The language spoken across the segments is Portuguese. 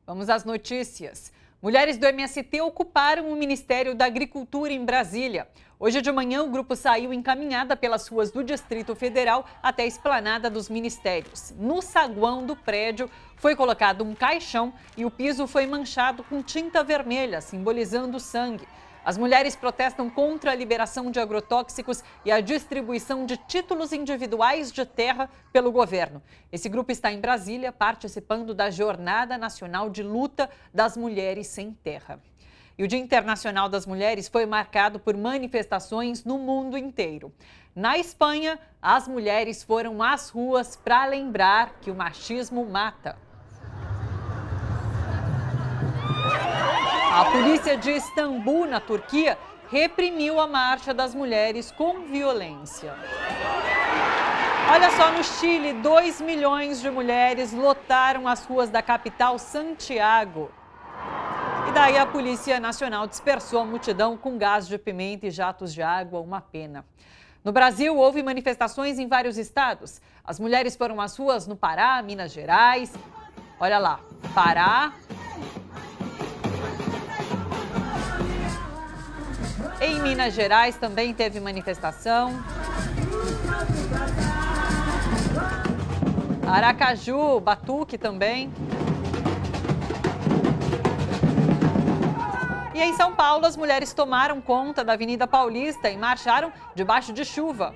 Vamos às notícias. Mulheres do MST ocuparam o Ministério da Agricultura em Brasília. Hoje de manhã, o grupo saiu encaminhada pelas ruas do Distrito Federal até a esplanada dos ministérios. No saguão do prédio foi colocado um caixão e o piso foi manchado com tinta vermelha, simbolizando sangue. As mulheres protestam contra a liberação de agrotóxicos e a distribuição de títulos individuais de terra pelo governo. Esse grupo está em Brasília, participando da Jornada Nacional de Luta das Mulheres Sem Terra. E o Dia Internacional das Mulheres foi marcado por manifestações no mundo inteiro. Na Espanha, as mulheres foram às ruas para lembrar que o machismo mata. A polícia de Istambul, na Turquia, reprimiu a marcha das mulheres com violência. Olha só, no Chile, 2 milhões de mulheres lotaram as ruas da capital, Santiago. E daí a Polícia Nacional dispersou a multidão com gás de pimenta e jatos de água, uma pena. No Brasil, houve manifestações em vários estados. As mulheres foram às ruas no Pará, Minas Gerais. Olha lá, Pará. Em Minas Gerais também teve manifestação. Aracaju, Batuque também. E em São Paulo, as mulheres tomaram conta da Avenida Paulista e marcharam debaixo de chuva.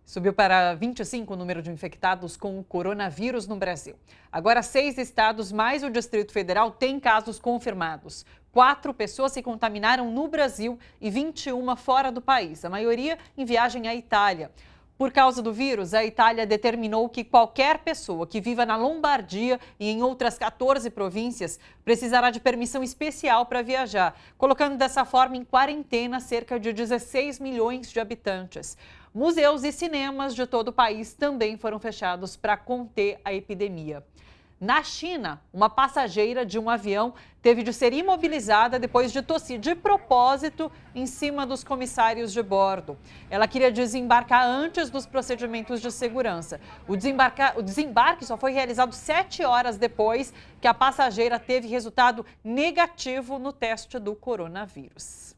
Subiu para 25 o número de infectados com o coronavírus no Brasil. Agora, 6 estados mais o Distrito Federal têm casos confirmados. 4 pessoas se contaminaram no Brasil e 21 fora do país, a maioria em viagem à Itália. Por causa do vírus, a Itália determinou que qualquer pessoa que viva na Lombardia e em outras 14 províncias precisará de permissão especial para viajar, colocando dessa forma em quarentena cerca de 16 milhões de habitantes. Museus e cinemas de todo o país também foram fechados para conter a epidemia. Na China, uma passageira de um avião teve de ser imobilizada depois de tossir de propósito em cima dos comissários de bordo. Ela queria desembarcar antes dos procedimentos de segurança. O desembarque só foi realizado 7 horas depois que a passageira teve resultado negativo no teste do coronavírus.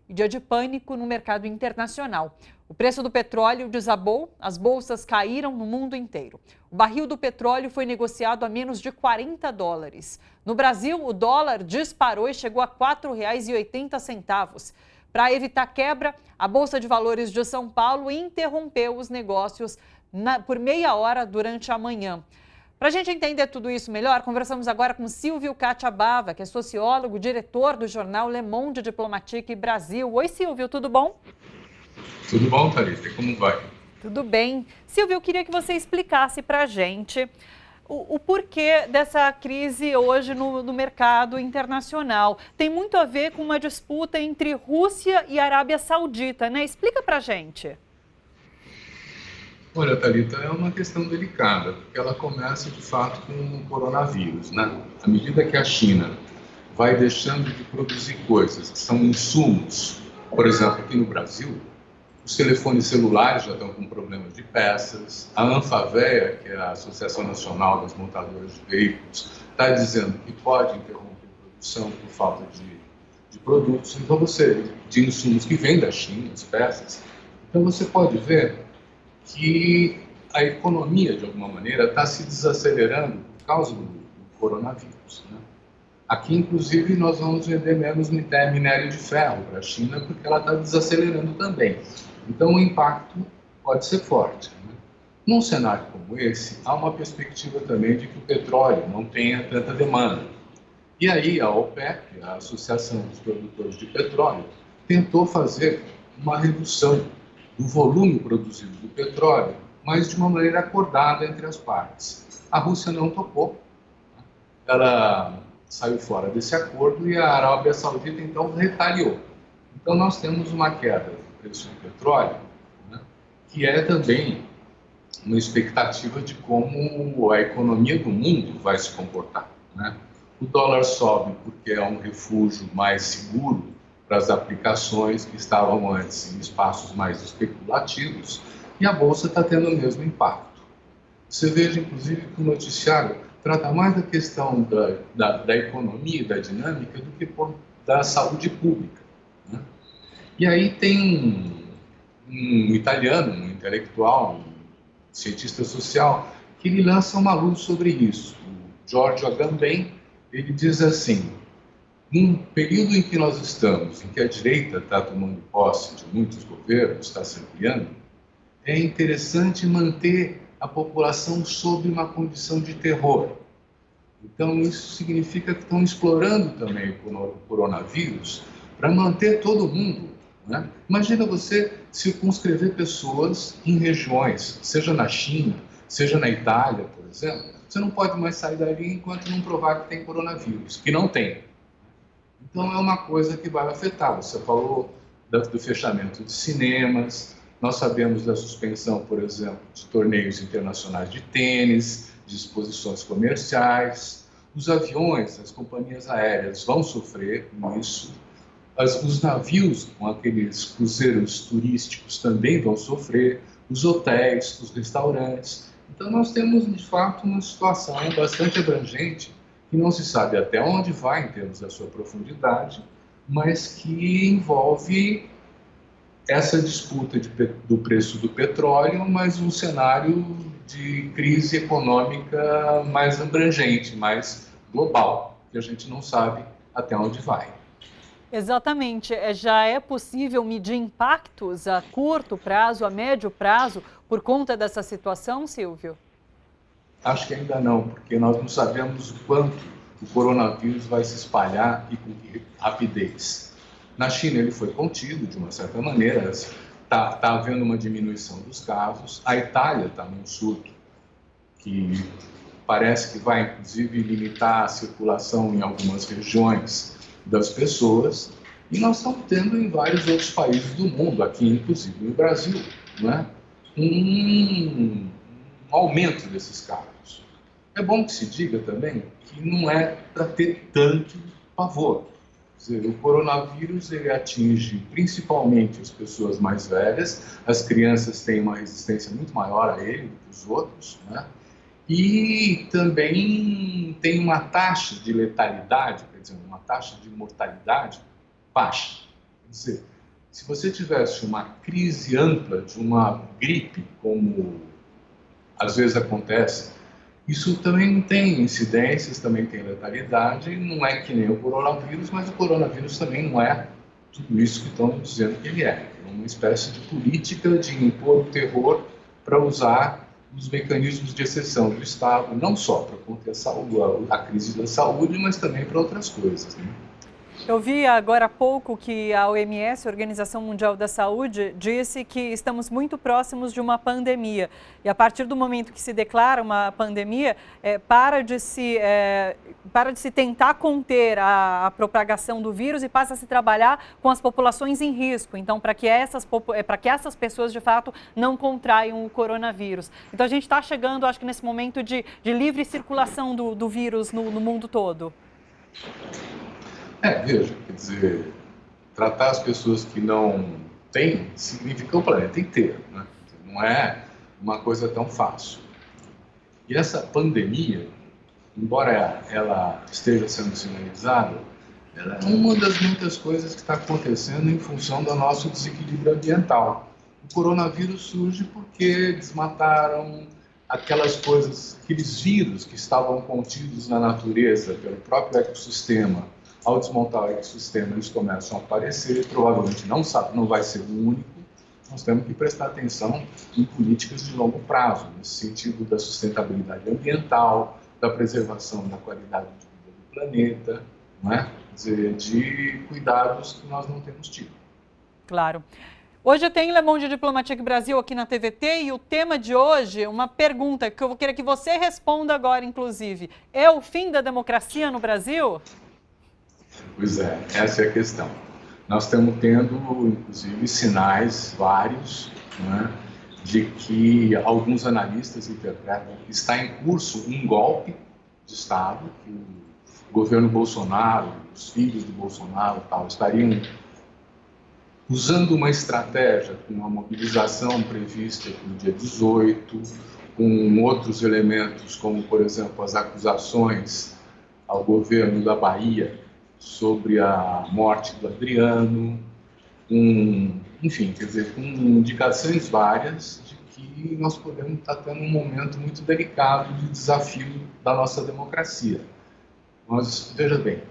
E dia de pânico no mercado internacional. O preço do petróleo desabou, as bolsas caíram no mundo inteiro. O barril do petróleo foi negociado a menos de $40. No Brasil, o dólar disparou e chegou a R$ 4,80. Para evitar quebra, a Bolsa de Valores de São Paulo interrompeu os negócios por meia hora durante a manhã. Para a gente entender tudo isso melhor, conversamos agora com Silvio Catiabava, que é sociólogo, diretor do jornal Le Monde Diplomatique Brasil. Oi, Silvio, tudo bom? Tudo bom, Thalita? Como vai? Tudo bem. Silvio, eu queria que você explicasse para a gente o porquê dessa crise hoje no mercado internacional. Tem muito a ver com uma disputa entre Rússia e Arábia Saudita, né? Explica para a gente. Olha, Thalita, é uma questão delicada, porque ela começa, de fato, com o coronavírus, né? À medida que a China vai deixando de produzir coisas que são insumos, por exemplo, aqui no Brasil, os telefones celulares já estão com problemas de peças. A Anfavea, que é a Associação Nacional das Montadoras de Veículos, está dizendo que pode interromper a produção por falta de produtos. Então, de insumos que vêm da China, as peças. Então, você pode ver que a economia, de alguma maneira, está se desacelerando por causa do coronavírus, né? Aqui, inclusive, nós vamos vender menos minério de ferro para a China, porque ela está desacelerando também. Então, o impacto pode ser forte, né? Num cenário como esse, há uma perspectiva também de que o petróleo não tenha tanta demanda. E aí, a OPEP, a Associação dos Produtores de Petróleo, tentou fazer uma redução do volume produzido do petróleo, mas de uma maneira acordada entre as partes. A Rússia não topou, ela saiu fora desse acordo e a Arábia Saudita, então, retaliou. Então, nós temos uma queda do preço do petróleo, né, que é também uma expectativa de como a economia do mundo vai se comportar, né? O dólar sobe porque é um refúgio mais seguro para as aplicações que estavam antes em espaços mais especulativos, e a Bolsa está tendo o mesmo impacto. Você veja, inclusive, que o noticiário trata mais da questão da economia e da dinâmica do que da saúde pública, né? E aí tem um italiano, um intelectual, um cientista social, que ele lança uma luz sobre isso. O Giorgio Agamben, ele diz assim: num período em que nós estamos, em que a direita está tomando posse de muitos governos, está se ampliando, é interessante manter a população sob uma condição de terror. Então, isso significa que estão explorando também o coronavírus para manter todo mundo, né? Imagina você circunscrever pessoas em regiões, seja na China, seja na Itália, por exemplo. Você não pode mais sair dali enquanto não provar que tem coronavírus, que não tem. Então, é uma coisa que vai afetar. Você falou do fechamento de cinemas, nós sabemos da suspensão, por exemplo, de torneios internacionais de tênis, de exposições comerciais. Os aviões, as companhias aéreas vão sofrer com isso. Os navios, com aqueles cruzeiros turísticos, também vão sofrer. Os hotéis, os restaurantes. Então, nós temos, de fato, uma situação bastante abrangente, que não se sabe até onde vai em termos da sua profundidade, mas que envolve essa disputa do preço do petróleo, mas um cenário de crise econômica mais abrangente, mais global, que a gente não sabe até onde vai. Exatamente. Já é possível medir impactos a curto prazo, a médio prazo, por conta dessa situação, Silvio? Acho que ainda não, porque nós não sabemos o quanto o coronavírus vai se espalhar e com que rapidez. Na China ele foi contido de uma certa maneira, está havendo uma diminuição dos casos. A Itália está num surto que parece que vai inclusive limitar a circulação em algumas regiões das pessoas, e nós estamos tendo em vários outros países do mundo, aqui inclusive no Brasil, né, um aumento desses casos. É bom que se diga também que não é para ter tanto pavor. O coronavírus ele atinge principalmente as pessoas mais velhas, as crianças têm uma resistência muito maior a ele do que os outros, né? E também tem uma taxa de letalidade, quer dizer, uma taxa de mortalidade baixa. Quer dizer, se você tivesse uma crise ampla de uma gripe, como às vezes acontece, isso também tem incidências, também tem letalidade, não é que nem o coronavírus, mas o coronavírus também não é tudo isso que estão dizendo que ele é. É uma espécie de política de impor o terror para usar os mecanismos de exceção do Estado, não só para conter a crise da saúde, mas também para outras coisas, né? Eu vi agora há pouco que a OMS, a Organização Mundial da Saúde, disse que estamos muito próximos de uma pandemia. E a partir do momento que se declara uma pandemia, para de se tentar conter a propagação do vírus e passa a se trabalhar com as populações em risco. Então, para que essas pessoas, de fato, não contraiam o coronavírus. Então, a gente está chegando, acho que nesse momento de livre circulação do vírus no mundo todo. Veja, quer dizer, tratar as pessoas que não têm significa o planeta inteiro, né? Não é uma coisa tão fácil. E essa pandemia, embora ela esteja sendo sinalizada, ela é uma das muitas coisas que está acontecendo em função do nosso desequilíbrio ambiental. O coronavírus surge porque desmataram aquelas coisas, aqueles vírus que estavam contidos na natureza pelo próprio ecossistema. Ao desmontar o ecossistema, eles começam a aparecer, provavelmente não vai ser o único. Nós temos que prestar atenção em políticas de longo prazo, nesse sentido da sustentabilidade ambiental, da preservação da qualidade de vida do planeta, não é? Quer dizer, de cuidados que nós não temos tido. Claro. Hoje tem Le Monde Diplomatique Brasil aqui na TVT e o tema de hoje, uma pergunta que eu vou querer que você responda agora, inclusive. É o fim da democracia no Brasil? Pois é, essa é a questão. Nós estamos tendo, inclusive, sinais vários, né, de que alguns analistas interpretam que está em curso um golpe de Estado, que o governo Bolsonaro, os filhos do Bolsonaro tal, estariam usando uma estratégia com uma mobilização prevista para o dia 18, com outros elementos, como, por exemplo, as acusações ao governo da Bahia sobre a morte do Adriano, enfim, quer dizer, com indicações várias de que nós podemos estar tendo um momento muito delicado de desafio da nossa democracia. Mas, veja bem,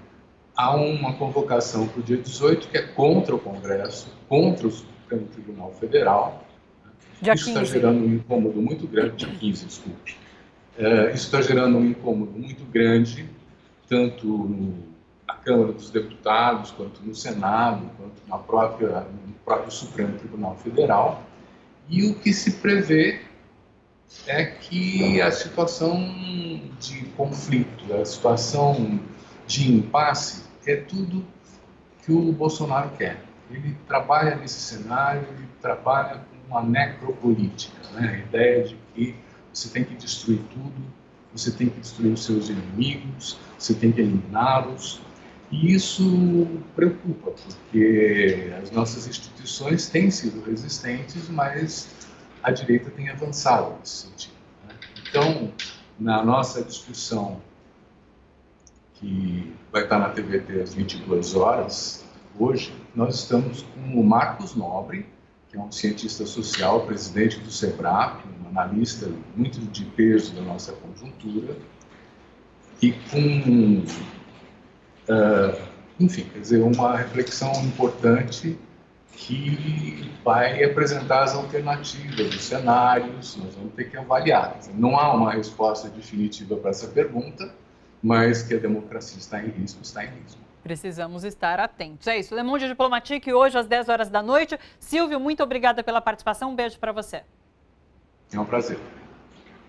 há uma convocação para o dia 18 que é contra o Congresso, contra o Supremo Tribunal Federal. Dia Isso 15. está gerando um incômodo muito grande, dia 15, desculpe. Isso está gerando um incômodo muito grande, tanto na Câmara dos Deputados, quanto no Senado, quanto no próprio Supremo Tribunal Federal. E o que se prevê é que a situação de conflito, a situação de impasse, é tudo que o Bolsonaro quer. Ele trabalha nesse cenário, ele trabalha com uma necropolítica, né? A ideia de que você tem que destruir tudo, você tem que destruir os seus inimigos, você tem que eliminá-los. E isso preocupa, porque as nossas instituições têm sido resistentes, mas a direita tem avançado nesse sentido, né? Então, na nossa discussão, que vai estar na TVT às 22 horas, hoje, nós estamos com o Marcos Nobre, que é um cientista social, presidente do SEBRAP, um analista muito de peso da nossa conjuntura, e com, enfim, quer dizer, uma reflexão importante que vai apresentar as alternativas, os cenários, nós vamos ter que avaliar. Não há uma resposta definitiva para essa pergunta, mas que a democracia está em risco, está em risco. Precisamos estar atentos. É isso, Le Monde Diplomatique, hoje às 10 horas da noite. Silvio, muito obrigada pela participação, um beijo para você. É um prazer.